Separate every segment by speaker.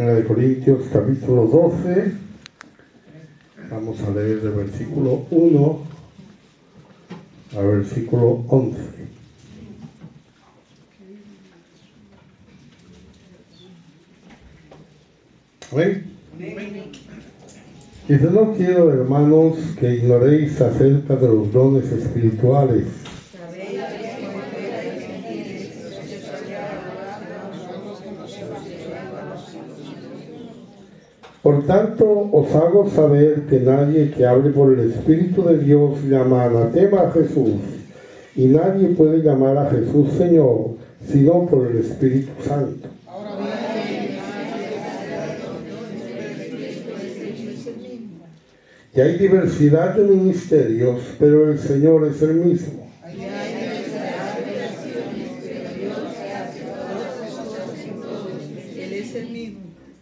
Speaker 1: Primera de Corintios, capítulo 12. Vamos a leer del versículo 1 al versículo 11. ¿Amén? Dice: no quiero, hermanos, que ignoréis acerca de los dones espirituales. Por tanto, os hago saber que nadie que hable por el Espíritu de Dios llama anatema a Jesús, y nadie puede llamar a Jesús Señor, sino por el Espíritu Santo. Y hay diversidad de ministerios, pero el Señor es el mismo.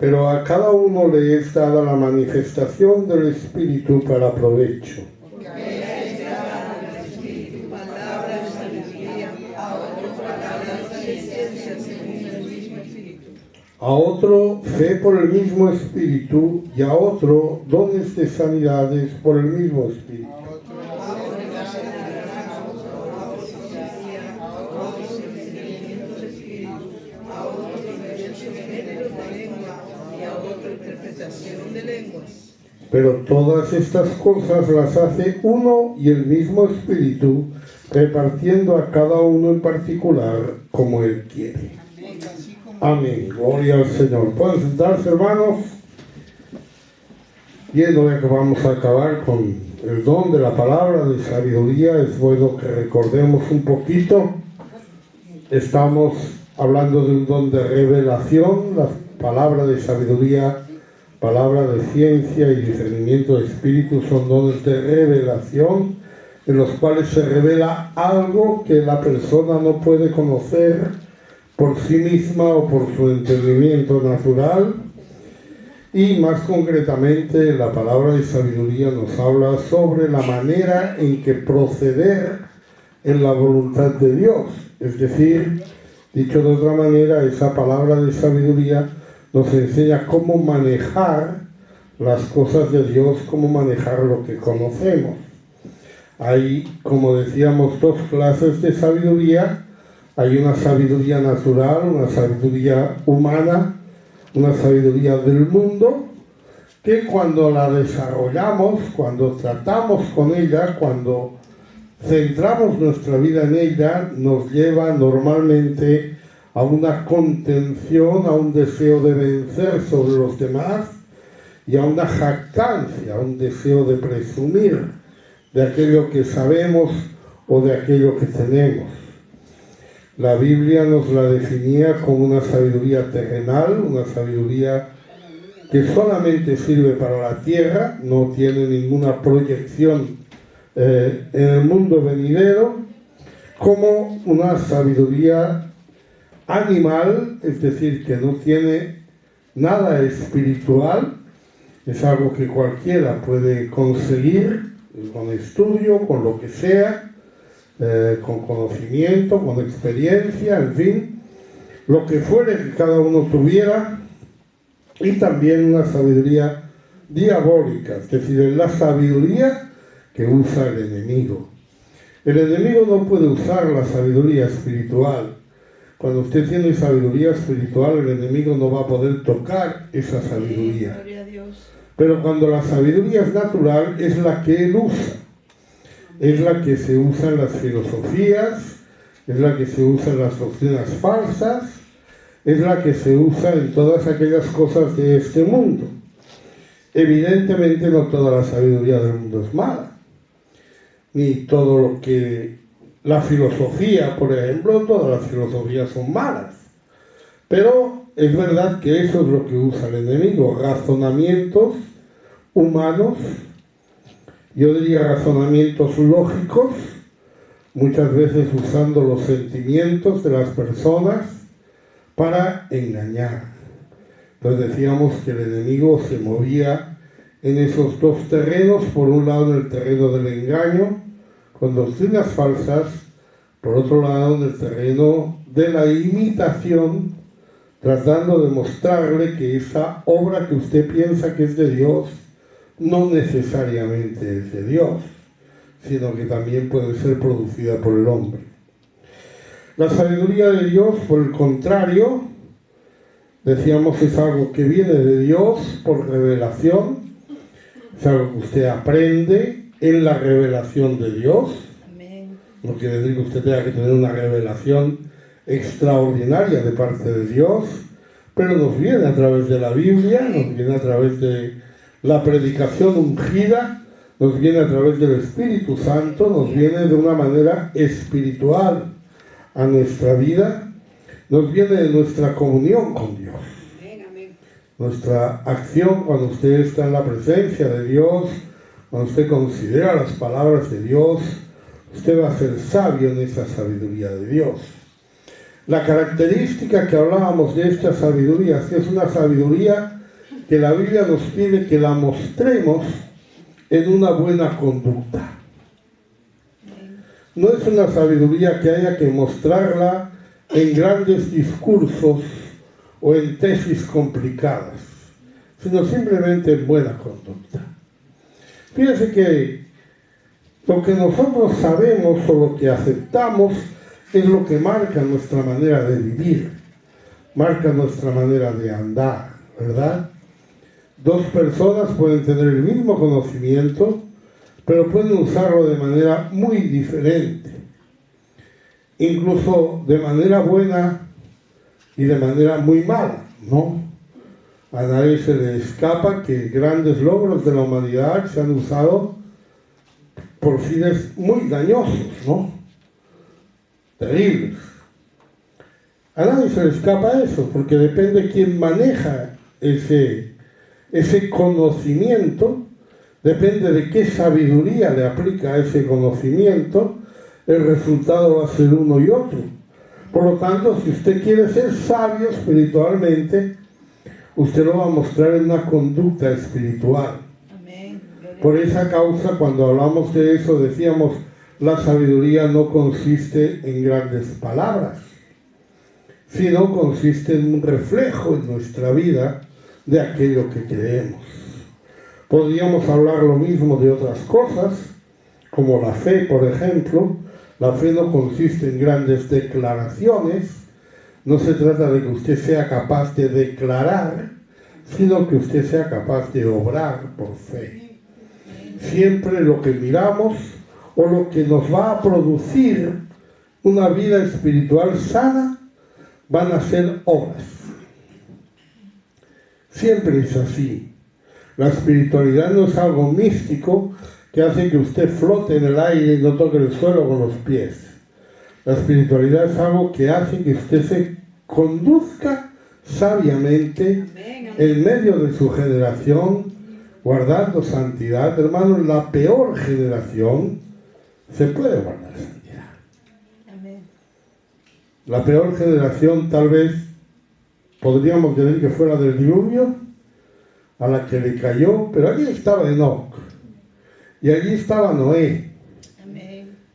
Speaker 1: Pero a cada uno le es dada la manifestación del Espíritu para provecho. A otro fe por el mismo Espíritu, y a otro dones de sanidades por el mismo Espíritu. Pero todas estas cosas las hace uno y el mismo Espíritu, repartiendo a cada uno en particular como Él quiere. Amén. Gloria al Señor. Pueden sentarse, hermanos. Bien, hoy que vamos a acabar con el don de la palabra de sabiduría, es bueno que recordemos un poquito. Estamos hablando de un don de revelación, la palabra de sabiduría, palabra de ciencia y discernimiento de espíritu son dones de revelación, en los cuales se revela algo que la persona no puede conocer por sí misma o por su entendimiento natural. Y más concretamente, la palabra de sabiduría nos habla sobre la manera en que proceder en la voluntad de Dios. Es decir, dicho de otra manera, esa palabra de sabiduría nos enseña cómo manejar las cosas de Dios, cómo manejar lo que conocemos. Hay, como decíamos, dos clases de sabiduría. Hay una sabiduría natural, una sabiduría humana, una sabiduría del mundo, que cuando la desarrollamos, cuando tratamos con ella, cuando centramos nuestra vida en ella, nos lleva normalmente a una contención, a un deseo de vencer sobre los demás y a una jactancia, a un deseo de presumir de aquello que sabemos o de aquello que tenemos. La Biblia nos la definía como una sabiduría terrenal, una sabiduría que solamente sirve para la tierra, no tiene ninguna proyección en el mundo venidero, como una sabiduría animal, es decir, que no tiene nada espiritual, es algo que cualquiera puede conseguir con estudio, con lo que sea, con conocimiento, con experiencia, en fin, lo que fuere que cada uno tuviera. Y también una sabiduría diabólica, es decir, es la sabiduría que usa el enemigo. El enemigo no puede usar la sabiduría espiritual. Cuando usted tiene sabiduría espiritual, el enemigo no va a poder tocar esa sabiduría. Pero cuando la sabiduría es natural, es la que él usa. Es la que se usa en las filosofías, es la que se usa en las doctrinas falsas, es la que se usa en todas aquellas cosas de este mundo. Evidentemente no toda la sabiduría del mundo es mala, ni todo lo que la filosofía, por ejemplo, todas las filosofías son malas. Pero es verdad que eso es lo que usa el enemigo, razonamientos humanos, yo diría razonamientos lógicos, muchas veces usando los sentimientos de las personas para engañar. Entonces decíamos que el enemigo se movía en esos dos terrenos, por un lado en el terreno del engaño, con doctrinas falsas, por otro lado en el terreno de la imitación tratando de mostrarle que esa obra que usted piensa que es de Dios no necesariamente es de Dios, sino que también puede ser producida por el hombre. La sabiduría de Dios, por el contrario, decíamos, es algo que viene de Dios por revelación, es algo que usted aprende en la revelación de Dios.
Speaker 2: Amén.
Speaker 1: No quiere decir que usted tenga que tener una revelación extraordinaria de parte de Dios, pero nos viene a través de la Biblia, nos viene a través de la predicación ungida, nos viene a través del Espíritu Santo, nos viene de una manera espiritual a nuestra vida, nos viene de nuestra comunión con Dios. Nuestra acción cuando usted está en la presencia de Dios, cuando usted considera las palabras de Dios, usted va a ser sabio en esa sabiduría de Dios. La característica que hablábamos de esta sabiduría, es una sabiduría que la Biblia nos pide que la mostremos en una buena conducta. No es una sabiduría que haya que mostrarla en grandes discursos o en tesis complicadas, sino simplemente en buena conducta. Fíjense que lo que nosotros sabemos o lo que aceptamos es lo que marca nuestra manera de vivir, marca nuestra manera de andar, ¿verdad? Dos personas pueden tener el mismo conocimiento, pero pueden usarlo de manera muy diferente, incluso de manera buena y de manera muy mala, ¿no? A nadie se le escapa que grandes logros de la humanidad se han usado por fines muy dañosos, ¿no? Terribles. A nadie se le escapa eso, porque depende quién maneja ese conocimiento, depende de qué sabiduría le aplica a ese conocimiento, el resultado va a ser uno y otro. Por lo tanto, si usted quiere ser sabio espiritualmente, usted lo va a mostrar en una conducta espiritual.
Speaker 2: Amén.
Speaker 1: Por esa causa, cuando hablamos de eso, decíamos, la sabiduría no consiste en grandes palabras, sino consiste en un reflejo en nuestra vida de aquello que creemos. Podríamos hablar lo mismo de otras cosas, como la fe, por ejemplo. La fe no consiste en grandes declaraciones, no se trata de que usted sea capaz de declarar, sino que usted sea capaz de obrar por fe. Siempre lo que miramos o lo que nos va a producir una vida espiritual sana van a ser obras. Siempre es así. La espiritualidad no es algo místico que hace que usted flote en el aire y no toque el suelo con los pies. La espiritualidad es algo que hace que usted se conduzca sabiamente en medio de su generación, guardando santidad. Hermano, en la peor generación se puede guardar santidad. La peor generación tal vez podríamos decir que fue la del diluvio, a la que le cayó, pero allí estaba Enoc, y allí estaba Noé,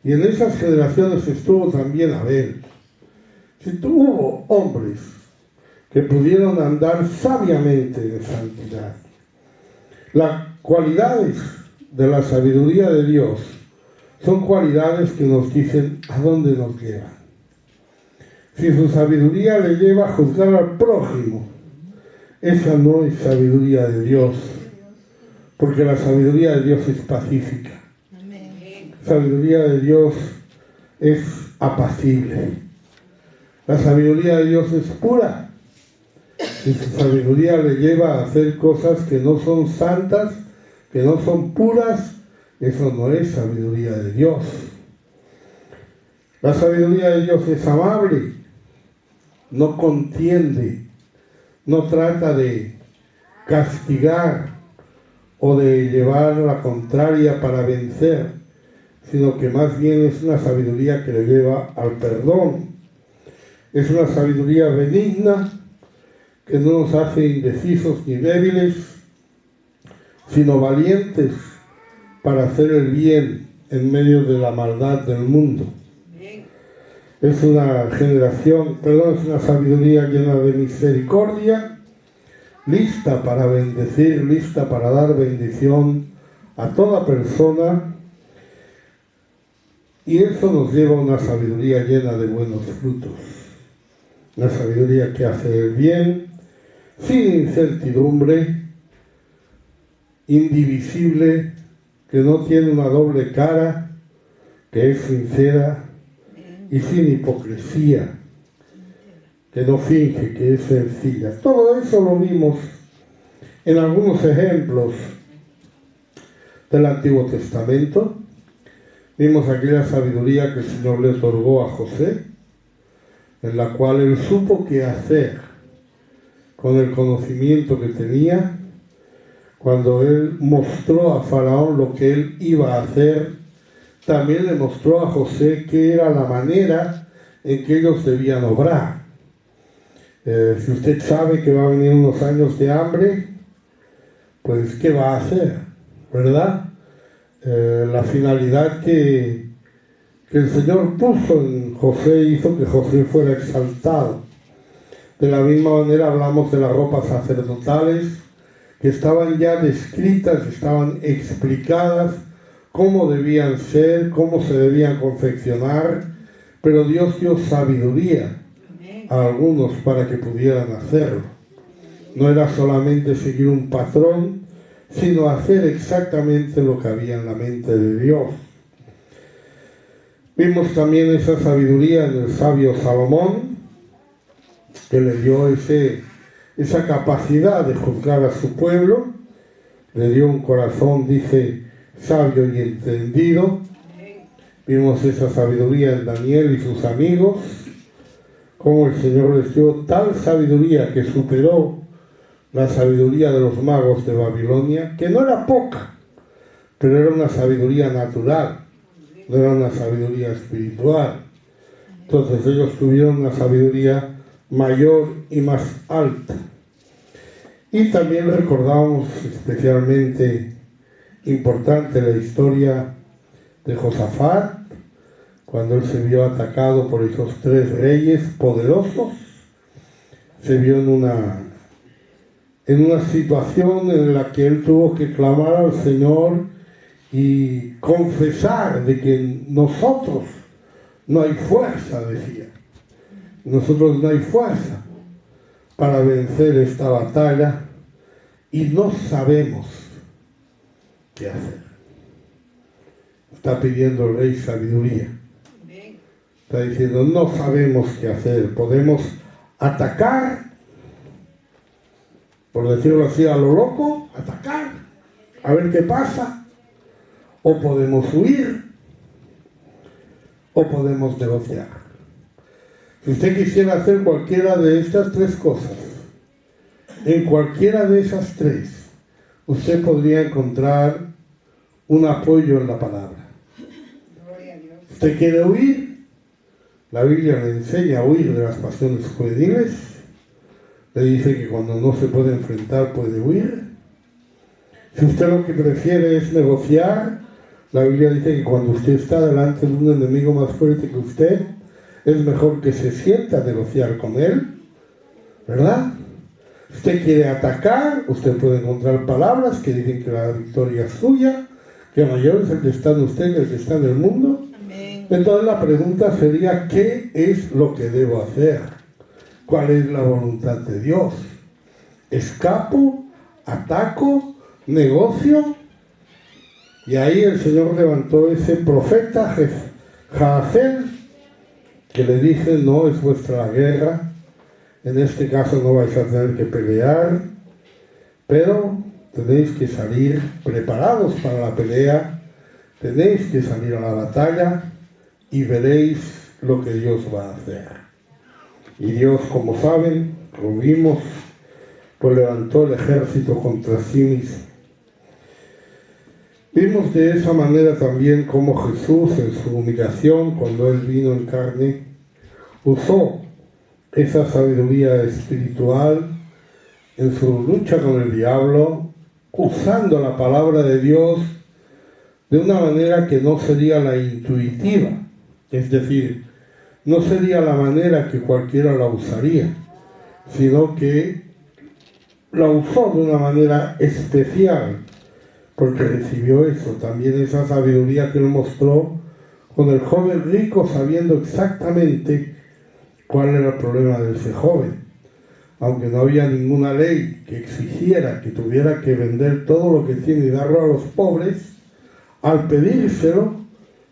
Speaker 1: y en esas generaciones estuvo también Abel. Si hubo hombres que pudieron andar sabiamente en santidad. Las cualidades de la sabiduría de Dios son cualidades que nos dicen a dónde nos llevan. Si su sabiduría le lleva a juzgar al prójimo, esa no es sabiduría de Dios, porque la sabiduría de Dios es pacífica. La sabiduría de Dios es apacible. La sabiduría de Dios es pura. Si su sabiduría le lleva a hacer cosas que no son santas, que no son puras, eso no es sabiduría de Dios. La sabiduría de Dios es amable, no contiende, no trata de castigar o de llevar la contraria para vencer, sino que más bien es una sabiduría que le lleva al perdón. Es una sabiduría benigna que no nos hace indecisos ni débiles, sino valientes para hacer el bien en medio de la maldad del mundo. es una es una sabiduría llena de misericordia, lista para bendecir, lista para dar bendición a toda persona, y eso nos lleva a una sabiduría llena de buenos frutos, una sabiduría que hace el bien, sin incertidumbre, indivisible, que no tiene una doble cara, que es sincera y sin hipocresía, que no finge, que es sencilla. Todo eso lo vimos en algunos ejemplos del Antiguo Testamento. Vimos aquella sabiduría que el Señor le otorgó a José, en la cual él supo qué hacer con el conocimiento que tenía, cuando él mostró a Faraón lo que él iba a hacer. También le mostró a José qué era la manera en que ellos debían obrar. Si usted sabe que va a venir unos años de hambre, pues ¿qué va a hacer? ¿Verdad? La finalidad que el Señor puso en José hizo que José fuera exaltado. De la misma manera hablamos de las ropas sacerdotales, que estaban ya descritas, estaban explicadas, cómo debían ser, cómo se debían confeccionar, pero Dios dio sabiduría a algunos para que pudieran hacerlo. No era solamente seguir un patrón, sino hacer exactamente lo que había en la mente de Dios. Vimos también esa sabiduría en el sabio Salomón, que le dio esa capacidad de juzgar a su pueblo, le dio un corazón, dice, sabio y entendido. Vimos esa sabiduría en Daniel y sus amigos, cómo el Señor les dio tal sabiduría que superó la sabiduría de los magos de Babilonia, que no era poca, pero era una sabiduría natural, no era una sabiduría espiritual. Entonces ellos tuvieron una sabiduría mayor y más alta. Y también recordamos especialmente importante la historia de Josafat, cuando él se vio atacado por esos 3 reyes poderosos, se vio en una situación en la que él tuvo que clamar al Señor y confesar de que en nosotros no hay fuerza, decía. Nosotros no hay fuerza para vencer esta batalla y no sabemos qué hacer. Está pidiendo el rey sabiduría. Está diciendo, no sabemos qué hacer. Podemos atacar, por decirlo así a lo loco, atacar, a ver qué pasa, o podemos huir, o podemos negociar. Si usted quisiera hacer cualquiera de estas 3 cosas, en cualquiera de esas 3, usted podría encontrar un apoyo en la palabra. ¿Usted quiere huir? La Biblia le enseña a huir de las pasiones juveniles. Le dice que cuando no se puede enfrentar puede huir. Si usted lo que prefiere es negociar, la Biblia dice que cuando usted está delante de un enemigo más fuerte que usted, es mejor que se sienta a negociar con él, ¿verdad? Si usted quiere atacar, usted puede encontrar palabras que dicen que la victoria es suya, que mayor es el que está en usted que el que está en el mundo. Amén. Entonces la pregunta sería, ¿qué es lo que debo hacer? ¿Cuál es la voluntad de Dios? ¿Escapo? ¿Ataco? ¿Negocio? Y ahí el Señor levantó ese profeta Jahaziel, que le dice, no es vuestra la guerra, en este caso no vais a tener que pelear, pero tenéis que salir preparados para la pelea, tenéis que salir a la batalla y veréis lo que Dios va a hacer. Y Dios, como saben, lo vimos, pues levantó el ejército contra sí mismo. Vimos de esa manera también cómo Jesús en su humillación, cuando Él vino en carne, usó esa sabiduría espiritual en su lucha con el diablo, usando la palabra de Dios de una manera que no sería la intuitiva, es decir, no sería la manera que cualquiera la usaría, sino que la usó de una manera especial, porque recibió eso, también esa sabiduría que él mostró con el joven rico, sabiendo exactamente cuál era el problema de ese joven. Aunque no había ninguna ley que exigiera que tuviera que vender todo lo que tiene y darlo a los pobres, al pedírselo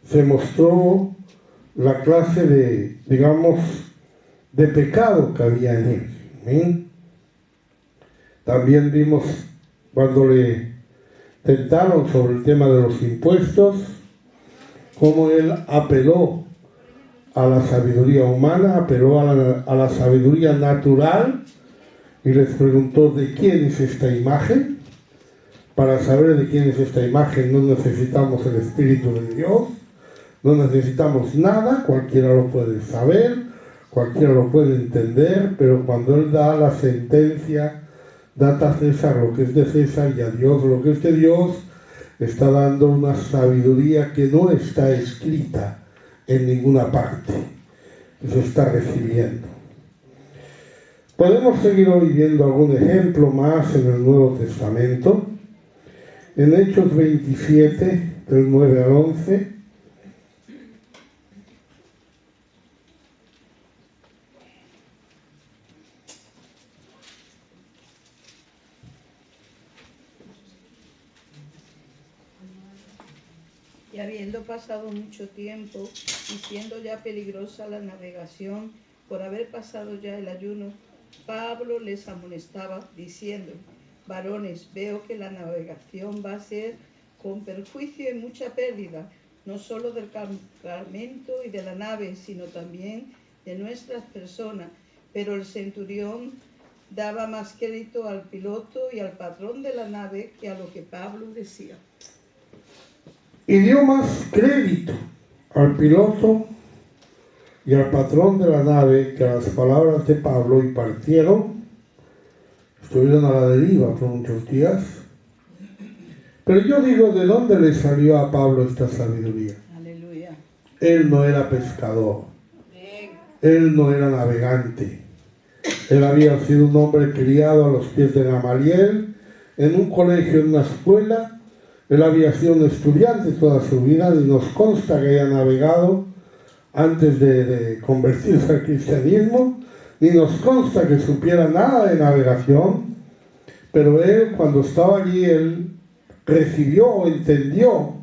Speaker 1: se mostró la clase de, digamos, de pecado que había en él. ¿Sí? También vimos cuando le tentaron sobre el tema de los impuestos, cómo él apeló a la sabiduría humana, apeló a la sabiduría natural y les preguntó de quién es esta imagen. Para saber de quién es esta imagen no necesitamos el Espíritu de Dios, no necesitamos nada, cualquiera lo puede saber, cualquiera lo puede entender, pero cuando él da la sentencia, date a César lo que es de César y a Dios lo que es de Dios, está dando una sabiduría que no está escrita en ninguna parte, se está recibiendo. Podemos seguir hoy viendo algún ejemplo más en el Nuevo Testamento. En Hechos 27, del 9 al 11,
Speaker 2: Y habiendo pasado mucho tiempo, y siendo ya peligrosa la navegación, por haber pasado ya el ayuno, Pablo les amonestaba, diciendo: varones, veo que la navegación va a ser con perjuicio y mucha pérdida, no solo del cargamento y de la nave, sino también de nuestras personas. Pero el centurión daba más crédito al piloto y al patrón de la nave que a lo que Pablo decía.
Speaker 1: Y dio más crédito al piloto y al patrón de la nave que a las palabras de Pablo, y partieron, estuvieron a la deriva por muchos días. Pero yo digo, ¿de dónde le salió a Pablo esta sabiduría?
Speaker 2: Aleluya.
Speaker 1: Él no era pescador, él no era navegante, él había sido un hombre criado a los pies de Gamaliel, en un colegio, en una escuela. Él había sido un estudiante toda su vida y nos consta que haya navegado antes de convertirse al cristianismo, ni nos consta que supiera nada de navegación, pero él, cuando estaba allí, él recibió o entendió,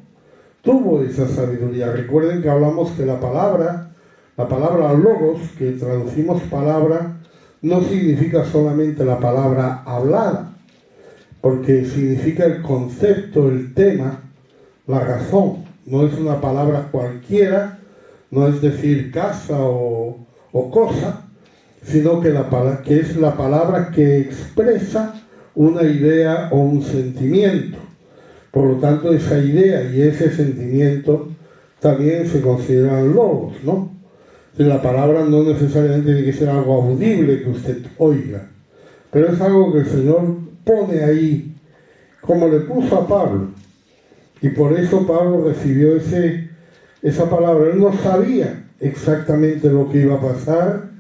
Speaker 1: tuvo esa sabiduría. Recuerden que hablamos que la palabra logos, que traducimos palabra, no significa solamente la palabra hablada, porque significa el concepto, el tema, la razón. No es una palabra cualquiera, no es decir casa o cosa, sino que es la palabra que expresa una idea o un sentimiento. Por lo tanto, esa idea y ese sentimiento también se consideran logos, ¿no? La palabra no necesariamente tiene que ser algo audible que usted oiga, pero es algo que el Señor pone ahí, como le puso a Pablo, y por eso Pablo recibió esa palabra. Él no sabía exactamente lo que iba a pasar,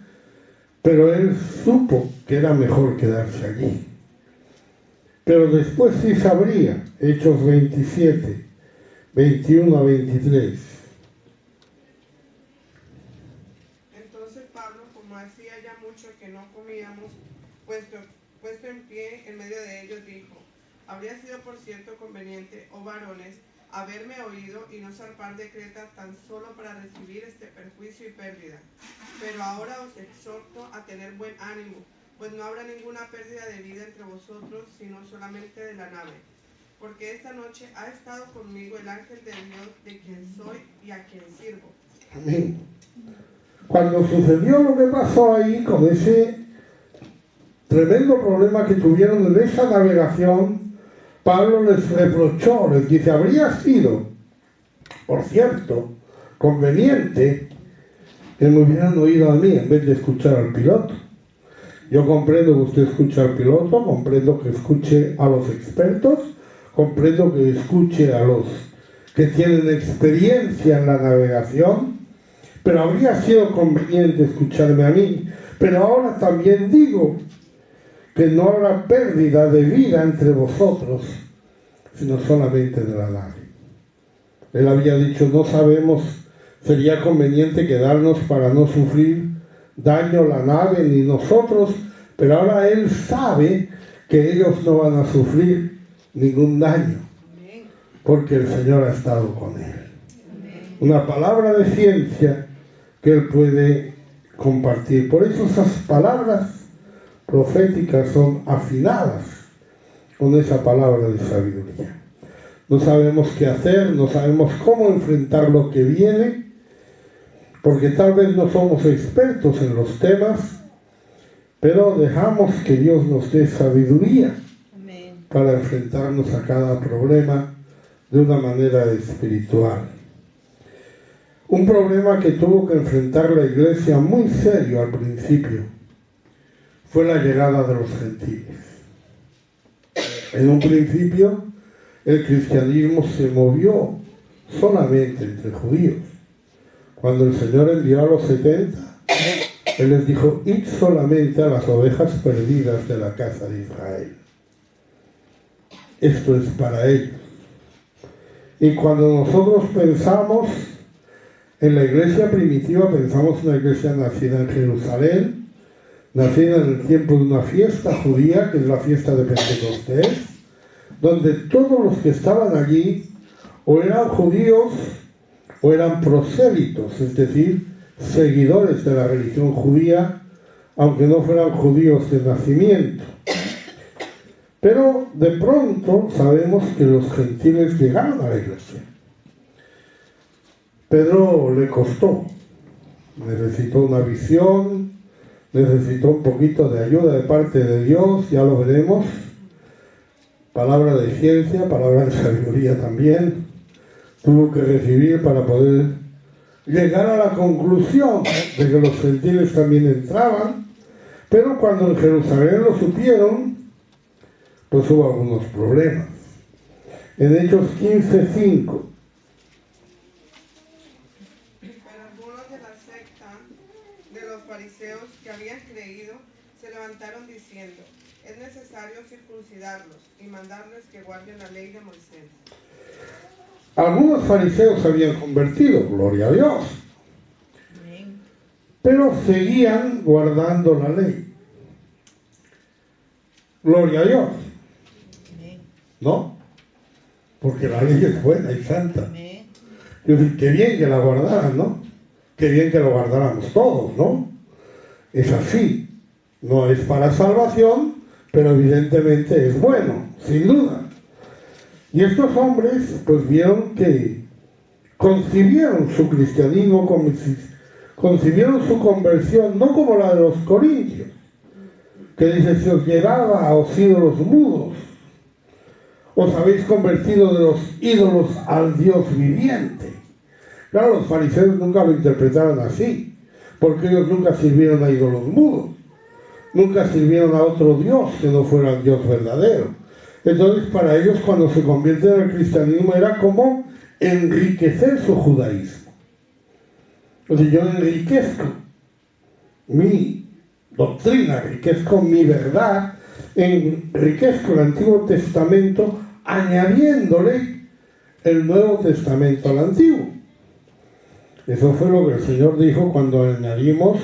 Speaker 1: pero él supo que era mejor quedarse allí. Pero después sí sabría. Hechos 27, 21 a 23.
Speaker 3: Entonces Pablo, como hacía ya mucho que no comíamos, puesto en pie en medio de ellos, dijo: habría sido por cierto conveniente, oh varones, haberme oído y no zarpar de Creta tan solo para recibir este perjuicio y pérdida. Pero ahora os exhorto a tener buen ánimo, pues no habrá ninguna pérdida de vida entre vosotros, sino solamente de la nave. Porque esta noche ha estado conmigo el ángel de Dios, de quien soy y a quien sirvo.
Speaker 1: Amén. Cuando sucedió lo que pasó ahí, con ese tremendo problema que tuvieron en esa navegación, Pablo les reprochó, les dice: habría sido, por cierto, conveniente que me hubieran oído a mí en vez de escuchar al piloto. Yo comprendo que usted escuche al piloto, comprendo que escuche a los expertos, comprendo que escuche a los que tienen experiencia en la navegación, pero habría sido conveniente escucharme a mí. Pero ahora también digo que no habrá pérdida de vida entre vosotros, sino solamente de la nave. Él había dicho, no sabemos, sería conveniente quedarnos para no sufrir daño la nave ni nosotros, pero ahora él sabe que ellos no van a sufrir ningún daño, porque el Señor ha estado con él. Una palabra de ciencia que él puede compartir. Por eso esas palabras proféticas son afinadas con esa palabra de sabiduría. No sabemos qué hacer, no sabemos cómo enfrentar lo que viene, porque tal vez no somos expertos en los temas, pero dejamos que Dios nos dé sabiduría para enfrentarnos a cada problema de una manera espiritual. Un problema que tuvo que enfrentar la iglesia muy serio al principio fue la llegada de los gentiles. En un principio, el cristianismo se movió solamente entre judíos. Cuando el Señor envió a los 70, Él les dijo, id solamente a las ovejas perdidas de la casa de Israel. Esto es para ellos. Y cuando nosotros pensamos en la iglesia primitiva, pensamos en una iglesia nacida en Jerusalén, nacida en el tiempo de una fiesta judía, que es la fiesta de Pentecostés, donde todos los que estaban allí o eran judíos o eran prosélitos, es decir, seguidores de la religión judía, aunque no fueran judíos de nacimiento. Pero de pronto sabemos que los gentiles llegaron a la iglesia. Pedro le costó, necesitó una visión, necesitó un poquito de ayuda de parte de Dios, ya lo veremos, palabra de ciencia, palabra de sabiduría también, tuvo que recibir para poder llegar a la conclusión de que los gentiles también entraban, pero cuando en Jerusalén lo supieron, pues hubo algunos problemas. En Hechos 15:5.
Speaker 3: Pero algunos de la secta de los fariseos que habían creído se levantaron diciendo, es necesario circuncidarlos y mandarles que guarden la ley de Moisés.
Speaker 1: Algunos fariseos se habían convertido, gloria a Dios, pero seguían guardando la ley. Gloria a Dios. ¿No? Porque la ley es buena y santa. Yo digo, qué bien que la guardaran, ¿no? Qué bien que lo guardáramos todos, ¿no? Es así. No es para salvación, pero evidentemente es bueno, sin duda. Y estos hombres, pues vieron que concibieron su cristianismo, concibieron su conversión, no como la de los corintios, que dice, si os llegaba a os ídolos mudos, os habéis convertido de los ídolos al Dios viviente. Claro, los fariseos nunca lo interpretaron así, porque ellos nunca sirvieron a ídolos mudos, nunca sirvieron a otro Dios que no fuera el Dios verdadero. Entonces, para ellos, cuando se convierten al cristianismo, era como enriquecer su judaísmo. O sea, yo enriquezco mi doctrina, enriquezco mi verdad, enriquezco el Antiguo Testamento añadiéndole el Nuevo Testamento al Antiguo. Eso fue lo que el Señor dijo cuando añadimos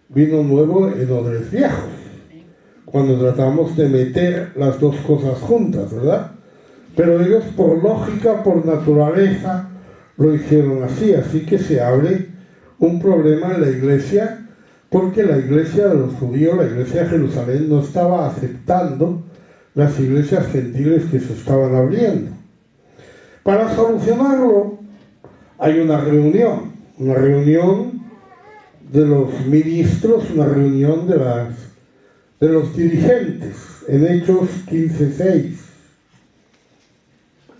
Speaker 1: vino nuevo en odres viejos, cuando tratamos de meter las dos cosas juntas, ¿verdad? Pero ellos por lógica, por naturaleza, lo hicieron así, así que se abre un problema en la iglesia, porque la iglesia de los judíos, la iglesia de Jerusalén, no estaba aceptando las iglesias gentiles que se estaban abriendo. Para solucionarlo, hay una reunión de los ministros, una reunión de los dirigentes, en Hechos 15:6.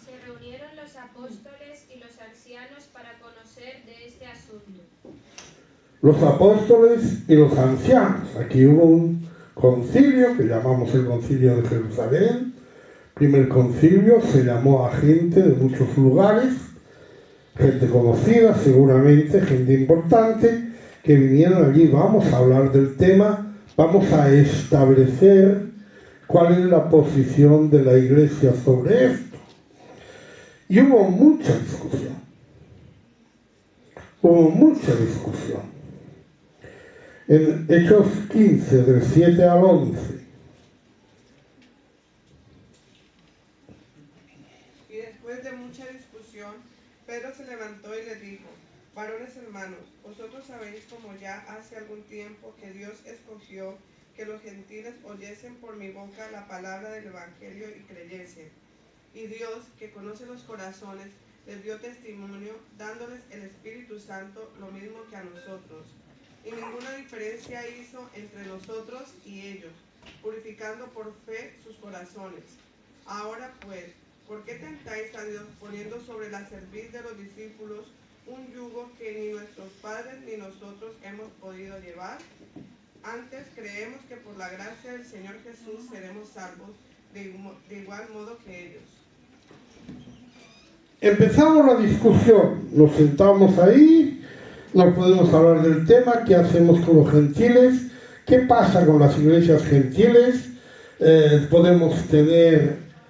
Speaker 4: Se reunieron los apóstoles y los ancianos para conocer de este asunto.
Speaker 1: Los apóstoles y los ancianos. Aquí hubo un concilio que llamamos el Concilio de Jerusalén. Primer concilio, se llamó a gente de muchos lugares, gente conocida, seguramente, gente importante, que vinieron allí. Vamos a hablar del tema, vamos a establecer cuál es la posición de la Iglesia sobre esto. Y hubo mucha discusión. En Hechos 15, del 7 al 11.
Speaker 3: Y después de mucha discusión, Pedro se levantó y le dijo: varones hermanos, vosotros sabéis como ya hace algún tiempo que Dios escogió que los gentiles oyesen por mi boca la palabra del Evangelio y creyesen. Y Dios, que conoce los corazones, les dio testimonio, dándoles el Espíritu Santo lo mismo que a nosotros. Y ninguna diferencia hizo entre nosotros y ellos, purificando por fe sus corazones. Ahora pues, ¿por qué tentáis a Dios poniendo sobre la cerviz de los discípulos un yugo que ni nuestros padres ni nosotros hemos podido llevar? Antes creemos que por la gracia del Señor Jesús seremos salvos de igual modo que ellos.
Speaker 1: Empezamos la discusión, nos sentamos ahí, nos podemos hablar del tema, qué hacemos con los gentiles, qué pasa con las iglesias gentiles, podemos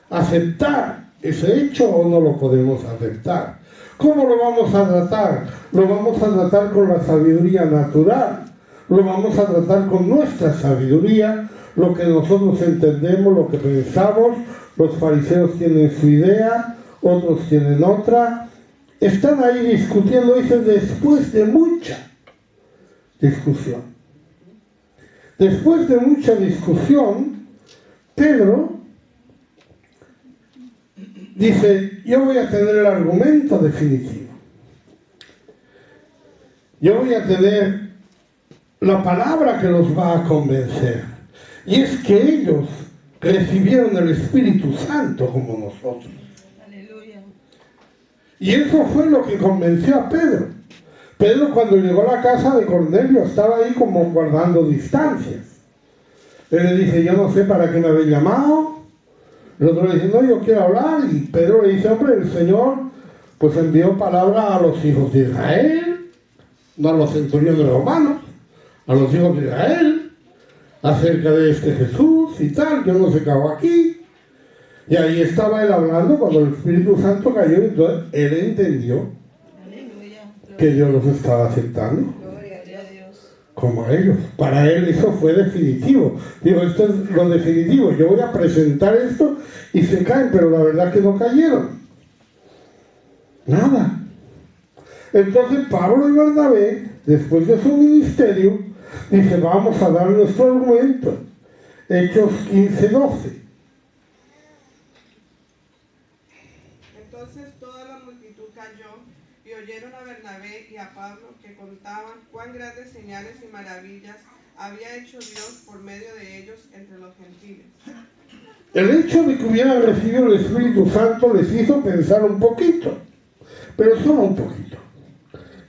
Speaker 1: aceptar ese hecho o no lo podemos aceptar. ¿Cómo lo vamos a tratar? Lo vamos a tratar con la sabiduría natural, lo vamos a tratar con nuestra sabiduría, lo que nosotros entendemos, lo que pensamos. Los fariseos tienen su idea, otros tienen otra. Están ahí discutiendo, dicen, después de mucha discusión. Después de mucha discusión, Pedro dice: yo voy a tener el argumento definitivo. Yo voy a tener la palabra que los va a convencer. Y es que ellos recibieron el Espíritu Santo como nosotros.
Speaker 2: Aleluya.
Speaker 1: Y eso fue lo que convenció a Pedro. Pedro, cuando llegó a la casa de Cornelio, estaba ahí como guardando distancias. Él le dice: yo no sé para qué me habéis llamado. El otro le dice: no, yo quiero hablar. Y Pedro le dice: hombre, el Señor pues envió palabra a los hijos de Israel, no a los centuriones romanos, a los hijos de Israel, acerca de este Jesús y tal. Yo no sé qué hago aquí. Y ahí estaba él hablando cuando el Espíritu Santo cayó, y entonces él entendió que Dios los estaba aceptando como a ellos. Para él eso fue definitivo. Digo, esto es lo definitivo. Yo voy a presentar esto y se caen, pero la verdad que no cayeron. Nada. Entonces Pablo y Bernabé, después de su ministerio, dice: vamos a dar nuestro argumento. Hechos 15:12.
Speaker 3: Entonces toda la multitud cayó y oyeron a Bernabé y a Pablo, que contaban cuán grandes señales y maravillas había hecho Dios por medio de ellos entre los gentiles.
Speaker 1: El hecho de que hubieran recibido el Espíritu Santo les hizo pensar un poquito, pero solo un poquito.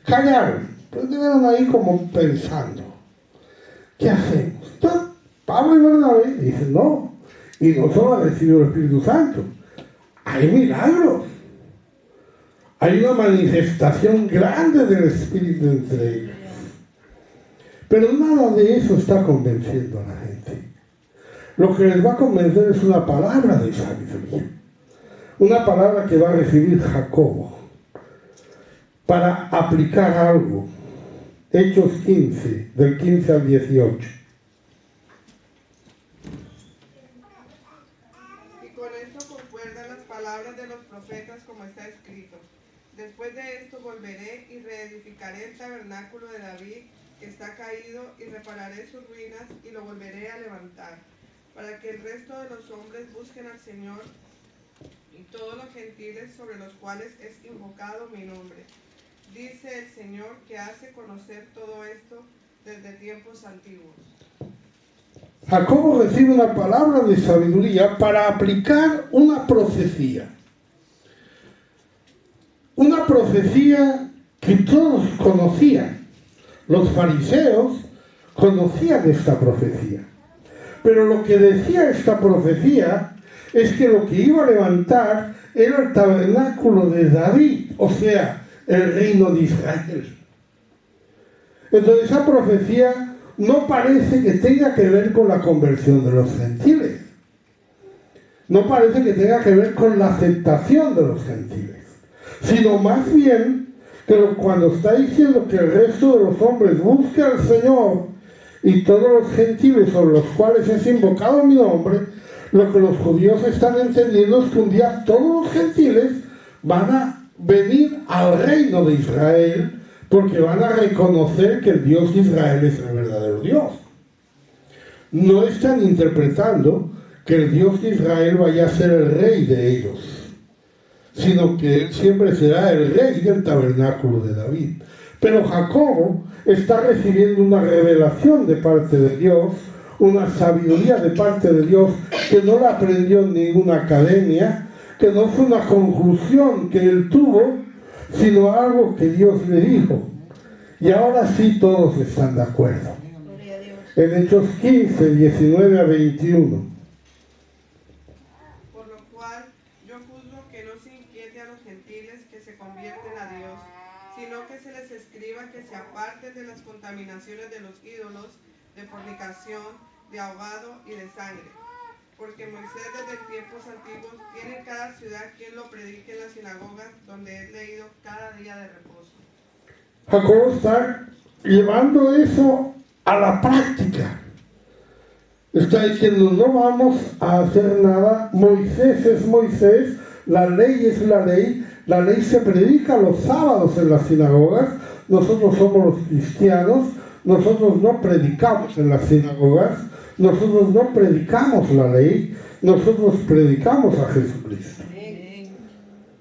Speaker 1: Callaron, pero quedaron ahí como pensando: ¿qué hacemos? Entonces, Pablo y Bernabé dicen: no, y no solo ha recibido el Espíritu Santo, hay milagros. Hay una manifestación grande del Espíritu entre ellos. Pero nada de eso está convenciendo a la gente. Lo que les va a convencer es una palabra de sabiduría. Una palabra que va a recibir Jacobo para aplicar algo. Hechos 15, del 15 al 18.
Speaker 3: Y con esto concuerdan las palabras de los profetas, como está escrito: después de esto volveré y reedificaré el tabernáculo de David, que está caído, y repararé sus ruinas y lo volveré a levantar, para que el resto de los hombres busquen al Señor y todos los gentiles sobre los cuales es invocado mi nombre. Dice el Señor, que hace conocer todo esto desde tiempos antiguos.
Speaker 1: Jacobo recibe una palabra de sabiduría para aplicar una profecía. Una profecía que todos conocían. Los fariseos conocían esta profecía. Pero lo que decía esta profecía es que lo que iba a levantar era el tabernáculo de David, o sea, el reino de Israel. Entonces esa profecía no parece que tenga que ver con la conversión de los gentiles. No parece que tenga que ver con la aceptación de los gentiles, sino más bien que cuando está diciendo que el resto de los hombres busque al Señor y todos los gentiles sobre los cuales es invocado mi nombre, lo que los judíos están entendiendo es que un día todos los gentiles van a venir al reino de Israel porque van a reconocer que el Dios de Israel es el verdadero Dios. No están interpretando que el Dios de Israel vaya a ser el rey de ellos, sino que él siempre será el rey del tabernáculo de David. Pero Jacobo está recibiendo una revelación de parte de Dios, una sabiduría de parte de Dios que no la aprendió en ninguna academia, que no fue una conclusión que él tuvo, sino algo que Dios le dijo. Y ahora sí todos están de acuerdo. En Hechos 15, 19 a 21.
Speaker 3: Por lo cual yo juzgo que no se inquiete a los gentiles que se convierten a Dios, sino que se les escriba que se aparten de las contaminaciones de los ídolos, de fornicación, de ahogado y de sangre. Porque Moisés desde tiempos antiguos tiene en cada ciudad quien lo predique en las sinagogas, donde es leído cada día de reposo.
Speaker 1: Jacobo está llevando eso a la práctica. Está diciendo, no vamos a hacer nada, Moisés es Moisés, la ley es la ley se predica los sábados en las sinagogas, nosotros somos los cristianos, nosotros no predicamos en las sinagogas, nosotros no predicamos la ley, nosotros predicamos a Jesucristo.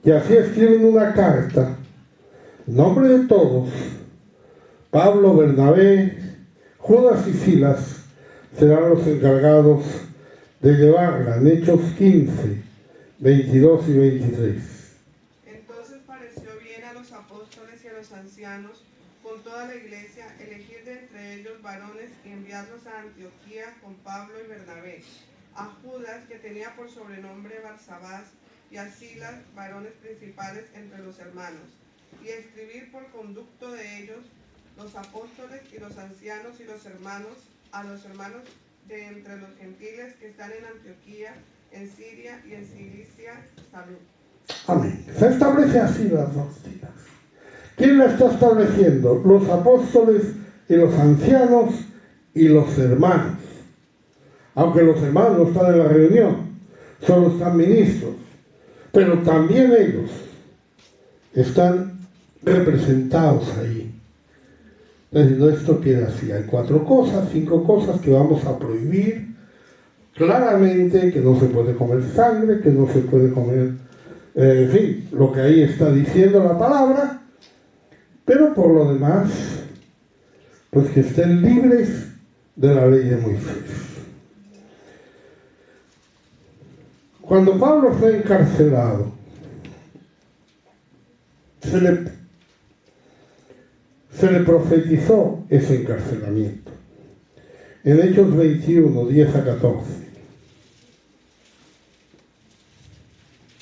Speaker 1: Y así escriben una carta, en nombre de todos, Pablo, Bernabé, Judas y Silas serán los encargados de llevarla, en Hechos 15, 22 y 23.
Speaker 3: Entonces pareció bien a los apóstoles y a los ancianos, con toda la iglesia, elegir de entre ellos varones y enviarlos a Antioquía con Pablo y Bernabé, a Judas, que tenía por sobrenombre Barsabás, y a Silas, varones principales entre los hermanos, y a escribir por conducto de ellos, los apóstoles y los ancianos y los hermanos, a los hermanos de entre los gentiles que están en Antioquía, en Siria y en Cilicia, salud.
Speaker 1: Amén. Se establece así las doctrinas. ¿Quién la está estableciendo? Los apóstoles y los ancianos y los hermanos. Aunque los hermanos no están en la reunión, solo están ministros, pero también ellos están representados ahí. Entonces, esto queda así. Hay 4 cosas, 5 cosas que vamos a prohibir claramente, que no se puede comer sangre, que no se puede comer, en fin, lo que ahí está diciendo la palabra, pero por lo demás, pues que estén libres de la ley de Moisés. Cuando Pablo fue encarcelado, se le profetizó ese encarcelamiento. En Hechos 21, 10 a 14.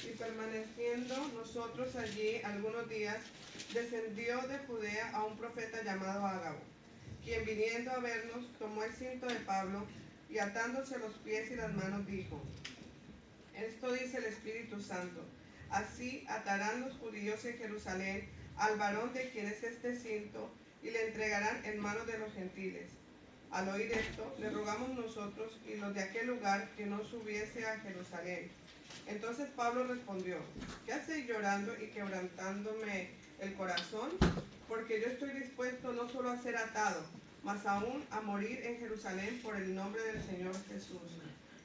Speaker 3: Y permaneciendo nosotros allí algunos días, descendió de Judea a un profeta llamado Ágabo, quien viniendo a vernos tomó el cinto de Pablo y atándose los pies y las manos dijo: esto dice el Espíritu Santo, así atarán los judíos en Jerusalén al varón de quien es este cinto y le entregarán en manos de los gentiles. Al oír esto, le rogamos nosotros y los de aquel lugar que no subiese a Jerusalén. Entonces Pablo respondió: ¿qué hacéis llorando y quebrantándome el corazón? Porque yo estoy dispuesto no solo a ser atado, mas aún a morir en Jerusalén por el nombre del Señor Jesús.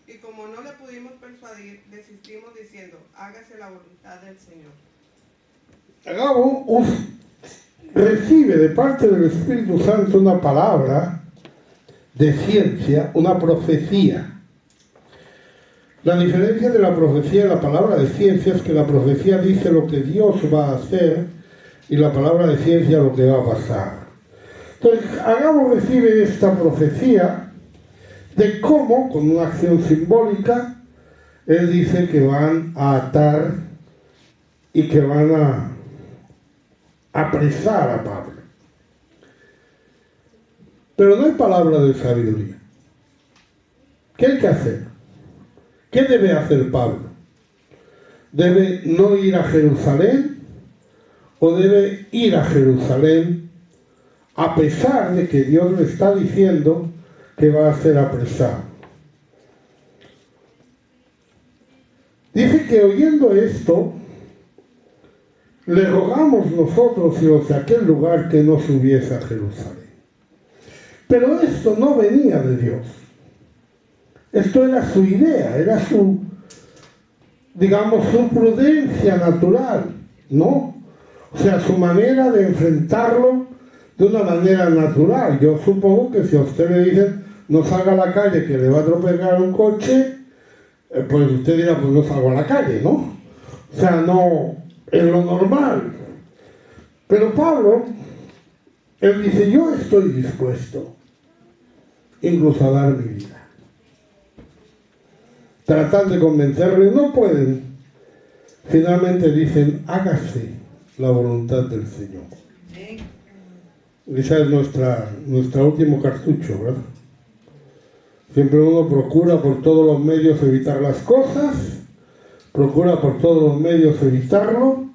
Speaker 3: Y como no le pudimos persuadir, desistimos diciendo: hágase la voluntad del Señor.
Speaker 1: Agabo recibe de parte del Espíritu Santo una palabra de ciencia, una profecía. La diferencia de la profecía y la palabra de ciencia es que la profecía dice lo que Dios va a hacer y la palabra de ciencia lo que va a pasar. Entonces, Agabo recibe esta profecía de cómo, con una acción simbólica, él dice que van a atar y que van apresar a Pablo. Pero no hay palabra de sabiduría. ¿Qué hay que hacer? ¿Qué debe hacer Pablo? ¿Debe no ir a Jerusalén o debe ir a Jerusalén a pesar de que Dios le está diciendo que va a ser apresado? Dice que oyendo esto, le rogamos nosotros y los de aquel lugar que no subiese a Jerusalén. Pero esto no venía de Dios. Esto era su idea, era su, digamos, su prudencia natural, ¿no? O sea, su manera de enfrentarlo de una manera natural. Yo supongo que si a usted le dicen no salga a la calle que le va a atropellar un coche, pues usted dirá, pues no salgo a la calle, ¿no? O sea, no es lo normal. Pero Pablo, él dice, yo estoy dispuesto incluso a dar mi vida. Tratan de convencerle, no pueden. Finalmente dicen, hágase la voluntad del Señor. Esa es nuestra último cartucho, ¿verdad? Siempre uno procura por todos los medios evitar las cosas, procura por todos los medios evitarlo,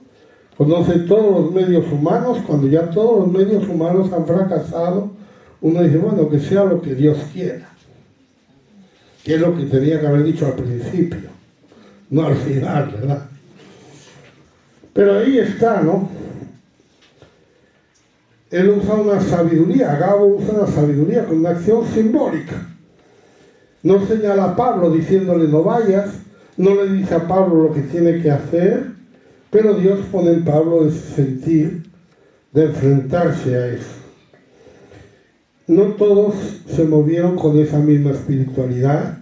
Speaker 1: conoce todos los medios humanos. Cuando ya todos los medios humanos han fracasado, uno dice, bueno, que sea lo que Dios quiera. Que es lo que tenía que haber dicho al principio, no al final, ¿verdad? Pero ahí está, ¿no? Él usa una sabiduría, Agabo usa una sabiduría con una acción simbólica. No señala a Pablo diciéndole no vayas, no le dice a Pablo lo que tiene que hacer, pero Dios pone en Pablo ese sentir de enfrentarse a eso. No todos se movieron con esa misma espiritualidad,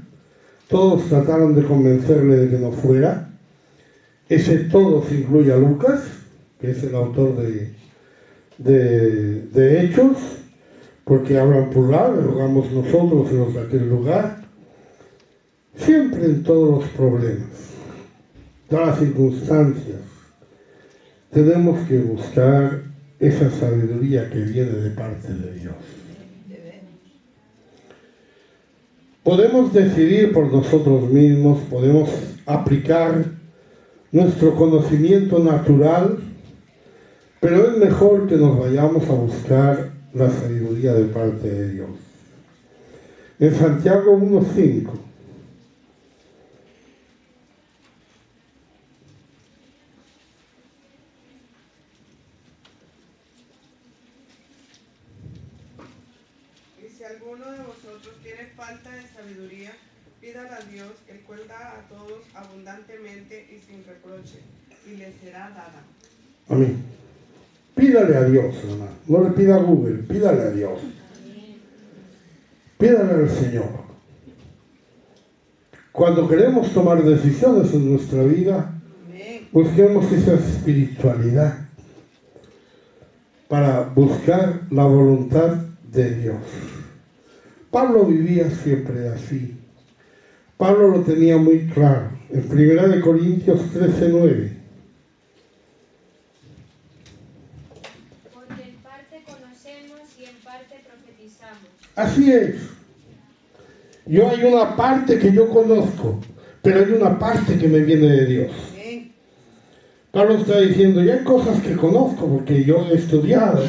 Speaker 1: todos trataron de convencerle de que no fuera. Ese todos incluye a Lucas, que es el autor de Hechos, porque habla en plural, le rogamos nosotros y los de aquel lugar. Siempre en todos los problemas, todas las circunstancias, tenemos que buscar esa sabiduría que viene de parte de Dios. Podemos decidir por nosotros mismos, podemos aplicar nuestro conocimiento natural, pero es mejor que nos vayamos a buscar la sabiduría de parte de Dios. En Santiago 1:5
Speaker 3: alguno de vosotros tiene falta de sabiduría, pídala a Dios, el cual da a todos abundantemente y sin reproche, y le será dada.
Speaker 1: Amén. Pídale a Dios, hermano. No le pida a Google, pídale a Dios. Pídale al Señor. Cuando queremos tomar decisiones en nuestra vida, busquemos esa espiritualidad para buscar la voluntad de Dios. Pablo vivía siempre así. Pablo lo tenía muy claro. En 1 Corintios 13:9.
Speaker 4: Porque en parte conocemos y en parte profetizamos.
Speaker 1: Así es. Yo hay una parte que yo conozco, pero hay una parte que me viene de Dios. Pablo está diciendo, ya hay cosas que conozco porque yo he estudiado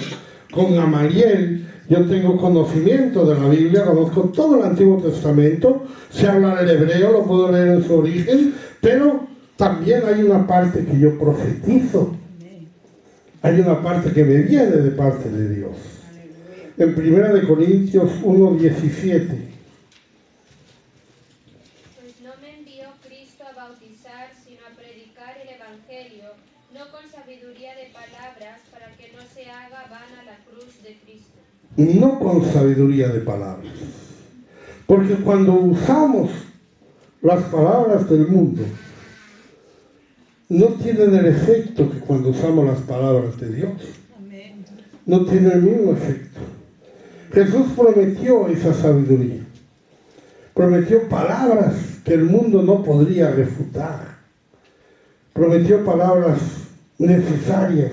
Speaker 1: con Gamaliel. Yo tengo conocimiento de la Biblia, conozco todo el Antiguo Testamento, sé hablar el hebreo, lo puedo leer en su origen, pero también hay una parte que yo profetizo. Hay una parte que me viene de parte de Dios. En 1 Corintios 1:17.
Speaker 4: Pues no me envió Cristo a bautizar, sino a predicar el Evangelio, no con sabiduría de palabras, para que no se haga vana la cruz de Cristo.
Speaker 1: No con sabiduría de palabras. Porque cuando usamos las palabras del mundo, no tienen el efecto que cuando usamos las palabras de Dios. No tiene el mismo efecto. Jesús prometió esa sabiduría. Prometió palabras que el mundo no podría refutar. Prometió palabras necesarias.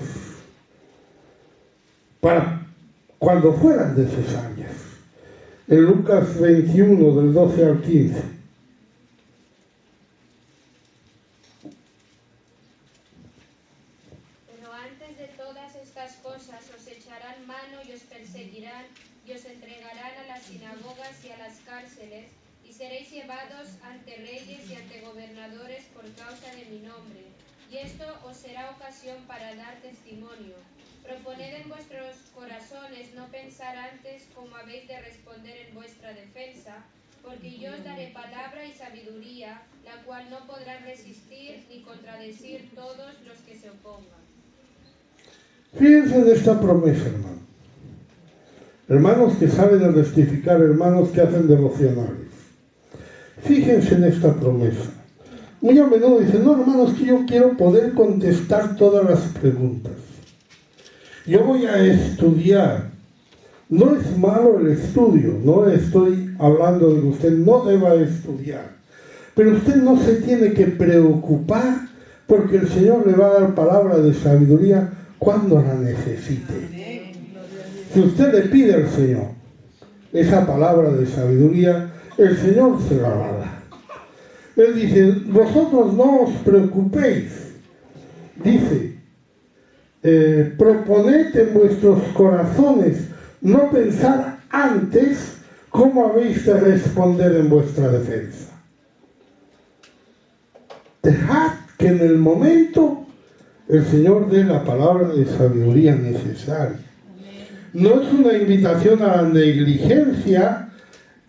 Speaker 1: para cuando fueran necesarias. En Lucas 21, del 12 al 15.
Speaker 4: Pero antes de todas estas cosas os echarán mano y os perseguirán y os entregarán a las sinagogas y a las cárceles, y seréis llevados ante reyes y ante gobernadores por causa de mi nombre. Y esto os será ocasión para dar testimonio. Proponed en vuestros corazones no pensar antes cómo habéis de responder en vuestra defensa, porque yo os daré palabra y sabiduría, la cual no podrán resistir ni contradecir todos los que se opongan.
Speaker 1: Fíjense en esta promesa, hermano. Hermanos que saben a testificar, hermanos que hacen devocionales. Fíjense en esta promesa. Muy a menudo dicen, no, hermanos, que yo quiero poder contestar todas las preguntas. Yo voy a estudiar. No es malo el estudio, no estoy hablando de que usted no deba estudiar. Pero usted no se tiene que preocupar porque el Señor le va a dar palabra de sabiduría cuando la necesite. Si usted le pide al Señor esa palabra de sabiduría, el Señor se la va a dar. Él dice, vosotros no os preocupéis. Dice, proponed en vuestros corazones no pensar antes cómo habéis de responder en vuestra defensa. Dejad que en el momento el Señor dé la palabra de sabiduría necesaria. No es una invitación a la negligencia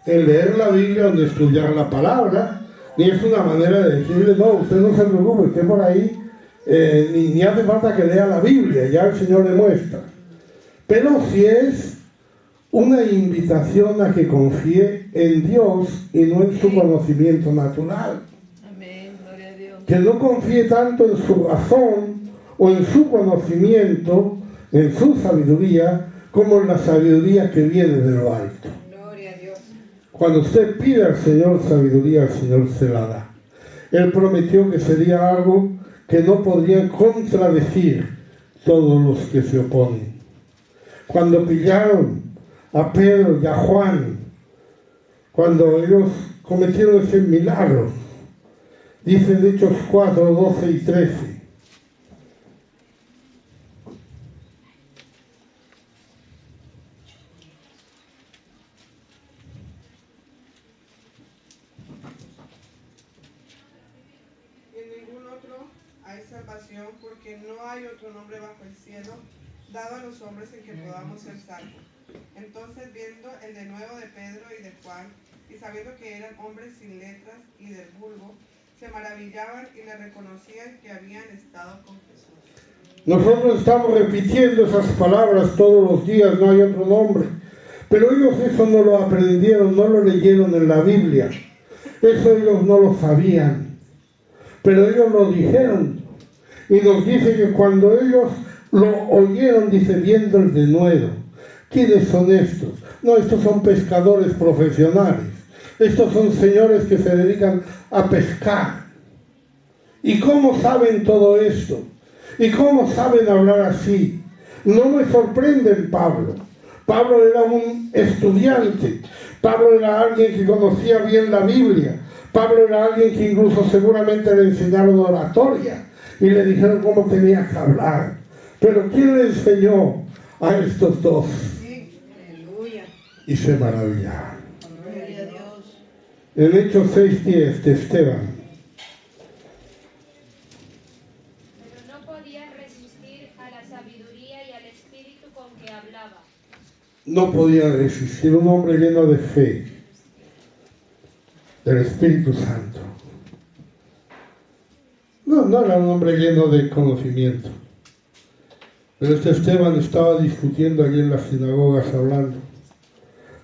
Speaker 1: el leer la Biblia o de estudiar la palabra, ni es una manera de decirle, no, usted no se preocupe, usted por ahí ni hace falta que lea la Biblia, ya el Señor le muestra. Pero sí es una invitación a que confíe en Dios y no en su conocimiento natural.
Speaker 2: Amén, gloria a Dios.
Speaker 1: Que no confíe tanto en su razón o en su conocimiento, en su sabiduría, como en la sabiduría que viene de lo alto.
Speaker 2: Gloria a Dios.
Speaker 1: Cuando usted pide al Señor sabiduría, el Señor se la da. Él prometió que sería algo que no podrían contradecir todos los que se oponen. Cuando pillaron a Pedro y a Juan, cuando ellos cometieron ese milagro, dice en Hechos 4, 12 y 13.
Speaker 3: Hay salvación, porque no hay otro nombre bajo el cielo dado a los hombres en que podamos ser salvos. Entonces, viendo el denuedo de Pedro y de Juan, y sabiendo que eran hombres sin letras y del vulgo, se maravillaban y le reconocían que habían estado con Jesús.
Speaker 1: Nosotros estamos repitiendo esas palabras todos los días, no hay otro nombre. Pero ellos eso no lo aprendieron, no lo leyeron en la Biblia. Eso ellos no lo sabían. Pero ellos lo dijeron. Y nos dice que cuando ellos lo oyeron, dice, viendo el denuedo. ¿Quiénes son estos? No, estos son pescadores profesionales. Estos son señores que se dedican a pescar. ¿Y cómo saben todo esto? ¿Y cómo saben hablar así? No me sorprende en Pablo. Pablo era un estudiante. Pablo era alguien que conocía bien la Biblia. Pablo era alguien que incluso seguramente le enseñaron oratoria y le dijeron cómo tenía que hablar. Pero ¿quién le enseñó a estos dos?
Speaker 2: Sí, aleluya.
Speaker 1: Y se maravillaron.
Speaker 2: Gloria a Dios.
Speaker 1: En Hechos 6:10 de Esteban.
Speaker 4: Pero no podían resistir a la sabiduría y al espíritu con que hablaba.
Speaker 1: No podían resistir, un hombre lleno de fe, del Espíritu Santo. No era un hombre lleno de conocimiento. Pero este Esteban estaba discutiendo allí en las sinagogas hablando.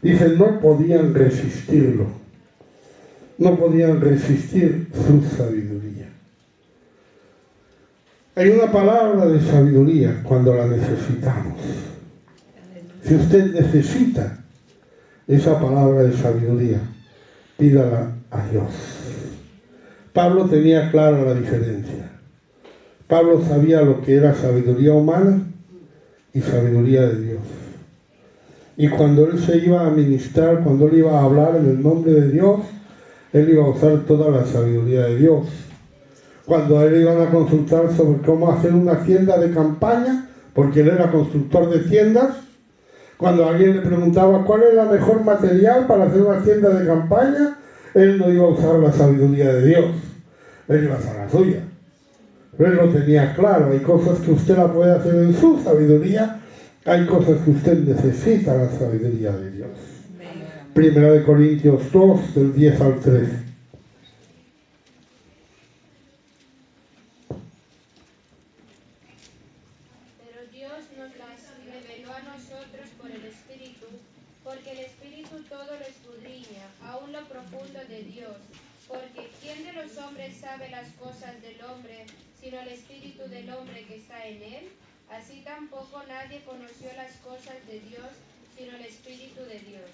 Speaker 1: Dice, no podían resistirlo. No podían resistir su sabiduría. Hay una palabra de sabiduría cuando la necesitamos. Si usted necesita esa palabra de sabiduría, pídala a Dios. Pablo tenía clara la diferencia. Pablo sabía lo que era sabiduría humana y sabiduría de Dios. Y cuando él se iba a ministrar, cuando él iba a hablar en el nombre de Dios, él iba a usar toda la sabiduría de Dios. Cuando a él iban a consultar sobre cómo hacer una tienda de campaña, porque él era constructor de tiendas, cuando alguien le preguntaba cuál es el mejor material para hacer una tienda de campaña, él no iba a usar la sabiduría de Dios, él iba a usar la suya. Él lo tenía claro. Hay cosas que usted la puede hacer en su sabiduría, hay cosas que usted necesita la sabiduría de Dios. Primera de Corintios 2, del 10 al 13.
Speaker 4: Pero Dios nos las reveló a nosotros por el Espíritu, porque el Espíritu todo lo escudriña, aún lo profundo de Dios. Porque ¿quién de los hombres sabe las cosas del hombre, sino el Espíritu del hombre que está en él? Así tampoco nadie conoció las cosas de Dios, sino el Espíritu de Dios.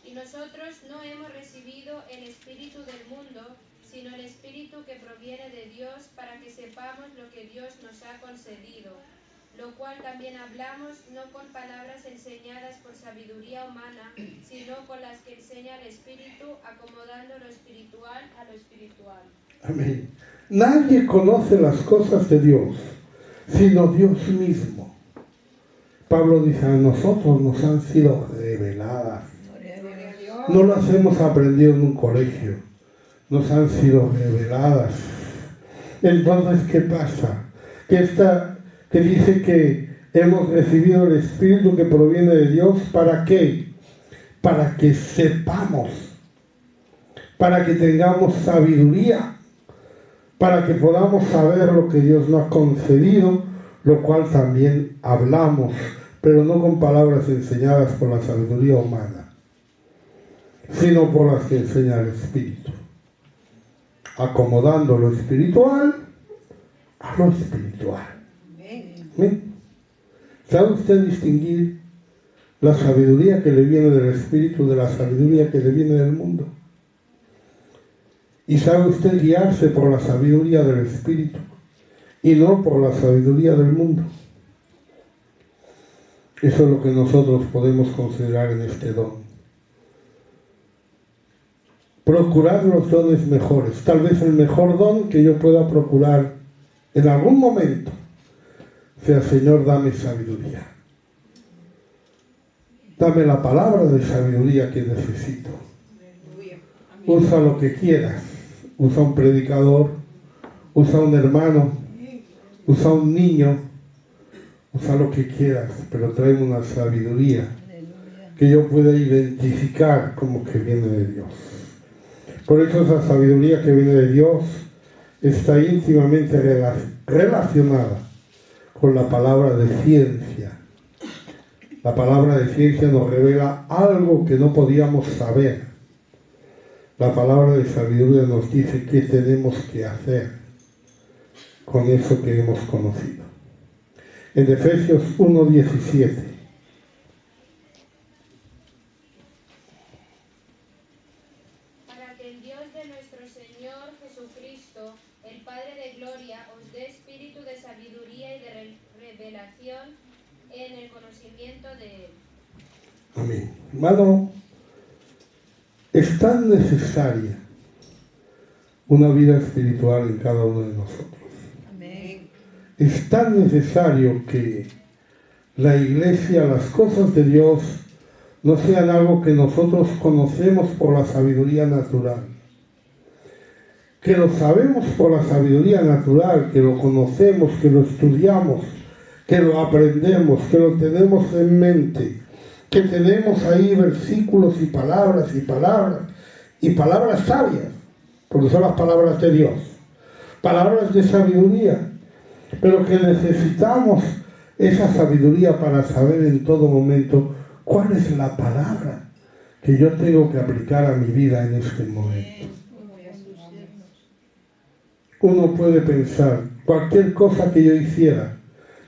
Speaker 4: Y nosotros no hemos recibido el Espíritu del mundo, sino el Espíritu que proviene de Dios, para que sepamos lo que Dios nos ha concedido. Lo cual también hablamos, no con palabras enseñadas por sabiduría humana, sino con las que enseña el Espíritu, acomodando lo espiritual a lo espiritual.
Speaker 1: Amén. Nadie conoce las cosas de Dios, sino Dios mismo. Pablo dice, a nosotros nos han sido reveladas. No las hemos aprendido en un colegio, nos han sido reveladas. Entonces, ¿qué pasa? Que dice que hemos recibido el Espíritu que proviene de Dios, ¿para qué? Para que sepamos, para que tengamos sabiduría, para que podamos saber lo que Dios nos ha concedido, lo cual también hablamos, pero no con palabras enseñadas por la sabiduría humana, sino por las que enseña el Espíritu, acomodando lo espiritual a lo espiritual. ¿Sí? ¿Sabe usted distinguir la sabiduría que le viene del Espíritu de la sabiduría que le viene del mundo? ¿Y sabe usted guiarse por la sabiduría del Espíritu y no por la sabiduría del mundo? Eso es lo que nosotros podemos considerar en este don. Procurar los dones mejores. Tal vez el mejor don que yo pueda procurar en algún momento sea, Señor, dame sabiduría. Dame la palabra de sabiduría que necesito. Usa lo que quieras. Usa un predicador, usa un hermano, usa un niño, usa lo que quieras, pero tráeme una sabiduría que yo pueda identificar como que viene de Dios. Por eso esa sabiduría que viene de Dios está íntimamente relacionada con la palabra de ciencia. La palabra de ciencia nos revela algo que no podíamos saber. La palabra de sabiduría nos dice qué tenemos que hacer con eso que hemos conocido. En Efesios 1:17.
Speaker 4: Para que el Dios de nuestro Señor Jesucristo, el Padre de gloria, os dé espíritu de sabiduría y de revelación en el conocimiento de Él.
Speaker 1: Amén. Hermano, es tan necesaria una vida espiritual en cada uno de nosotros.
Speaker 2: Amén.
Speaker 1: Es tan necesario que la iglesia, las cosas de Dios, no sean algo que nosotros conocemos por la sabiduría natural. Que lo sabemos por la sabiduría natural, que lo conocemos, que lo estudiamos, que lo aprendemos, que lo tenemos en mente, que tenemos ahí versículos y palabras sabias, porque son las palabras de Dios, palabras de sabiduría, pero que necesitamos esa sabiduría para saber en todo momento cuál es la palabra que yo tengo que aplicar a mi vida en este momento. Uno puede pensar, cualquier cosa que yo hiciera,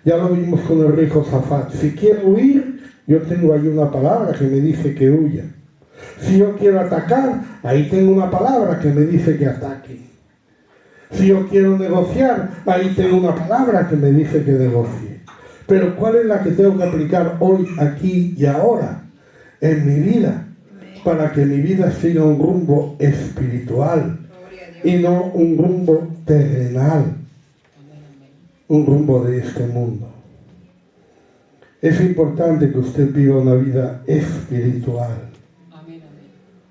Speaker 1: ya lo vimos con el rey Josafat, si quiero huir, yo tengo ahí una palabra que me dice que huya. Si yo quiero atacar, ahí tengo una palabra que me dice que ataque. Si yo quiero negociar, ahí tengo una palabra que me dice que negocie. Pero ¿cuál es la que tengo que aplicar hoy, aquí y ahora, en mi vida? Para que mi vida siga un rumbo espiritual y no un rumbo terrenal, un rumbo de este mundo. Es importante que usted viva una vida espiritual.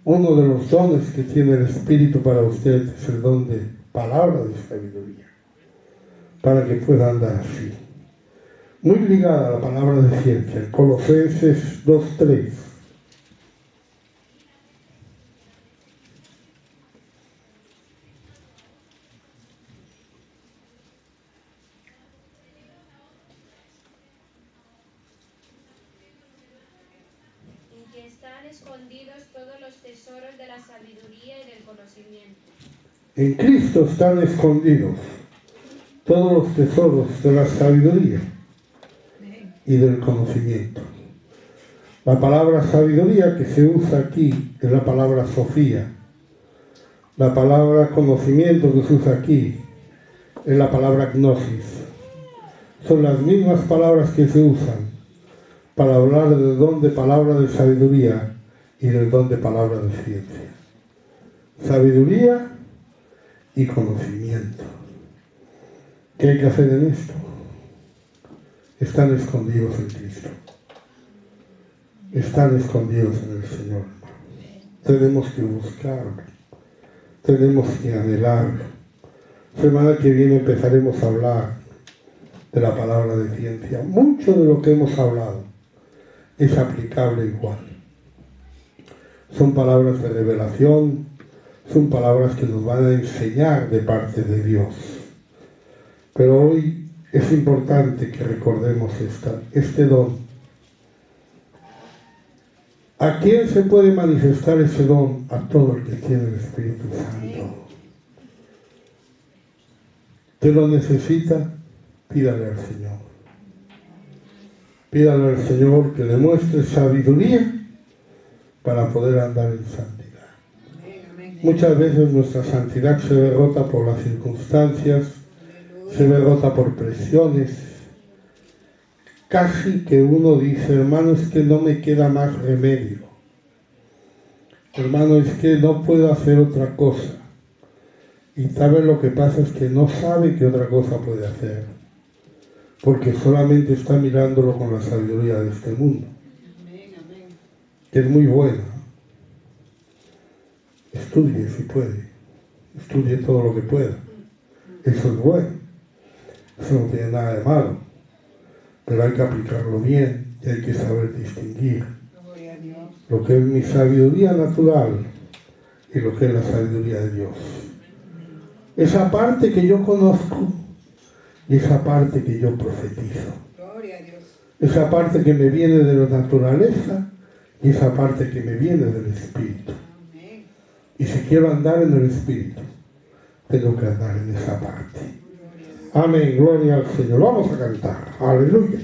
Speaker 1: Uno de los dones que tiene el Espíritu para usted es el don de palabra de sabiduría, para que pueda andar así. Muy ligada a la palabra de ciencia, Colosenses 2:3.
Speaker 4: En que están escondidos todos los tesoros de la sabiduría y del conocimiento.
Speaker 1: En Cristo están escondidos todos los tesoros de la sabiduría y del conocimiento. La palabra sabiduría que se usa aquí es la palabra Sofía. La palabra conocimiento que se usa aquí es la palabra gnosis. Son las mismas palabras que se usan para hablar del don de palabra de sabiduría y del don de palabra de ciencia. Sabiduría y conocimiento. ¿Qué hay que hacer en esto? Están escondidos en Cristo. Están escondidos en el Señor. Tenemos que buscarlo. Tenemos que anhelarlo. Semana que viene empezaremos a hablar de la palabra de ciencia. Mucho de lo que hemos hablado es aplicable igual. Son palabras de revelación, son palabras que nos van a enseñar de parte de Dios. Pero hoy es importante que recordemos este don. ¿A quién se puede manifestar ese don? A todo el que tiene el Espíritu Santo. ¿Usted lo necesita? Pídale al Señor. Pídale al Señor que le muestre sabiduría para poder andar en santidad. Muchas veces nuestra santidad se derrota por las circunstancias, se derrota por presiones. Casi que uno dice, hermano, es que no me queda más remedio. Hermano, es que no puedo hacer otra cosa. Y sabe lo que pasa es que no sabe qué otra cosa puede hacer. Porque solamente está mirándolo con la sabiduría de este mundo. Que es muy buena. Estudie si puede. Estudie todo lo que pueda. Eso es bueno. Eso no tiene nada de malo. Pero hay que aplicarlo bien y hay que saber distinguir lo que es mi sabiduría natural y lo que es la sabiduría de Dios. Esa parte que yo conozco y esa parte que yo profetizo. Esa parte que me viene de la naturaleza y esa parte que me viene del Espíritu. Y si quiero andar en el Espíritu, tengo que andar en esa parte. Amén, gloria al Señor. Vamos a cantar. Aleluya.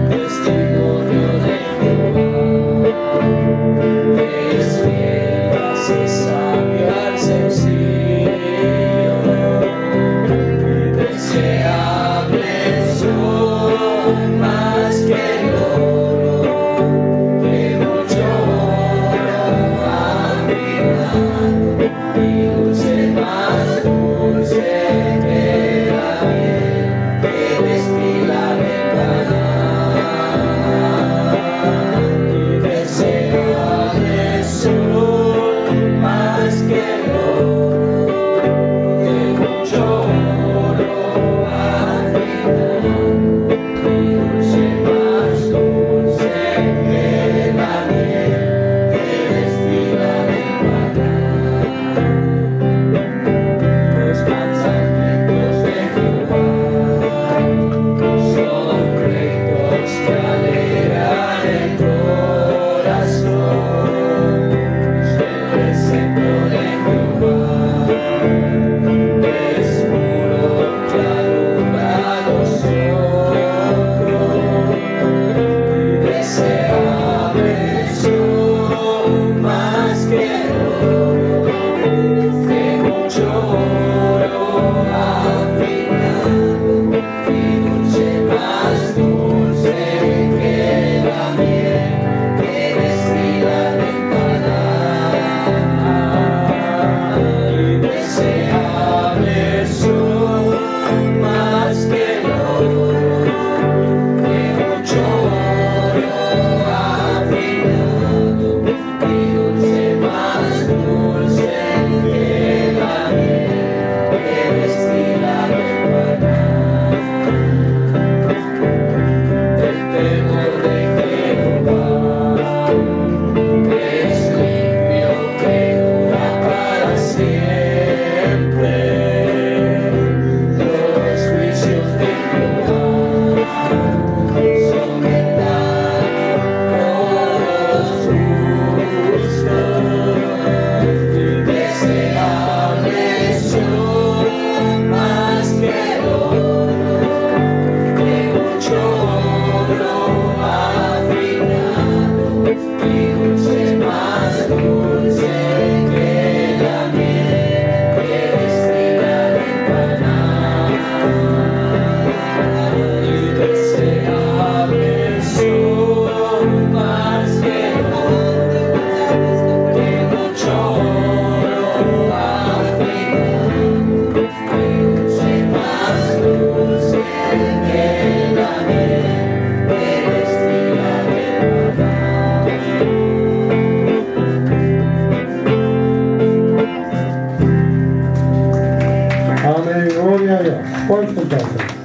Speaker 5: Testigo
Speaker 1: Amén, gloria a Dios. Pueden sentarse.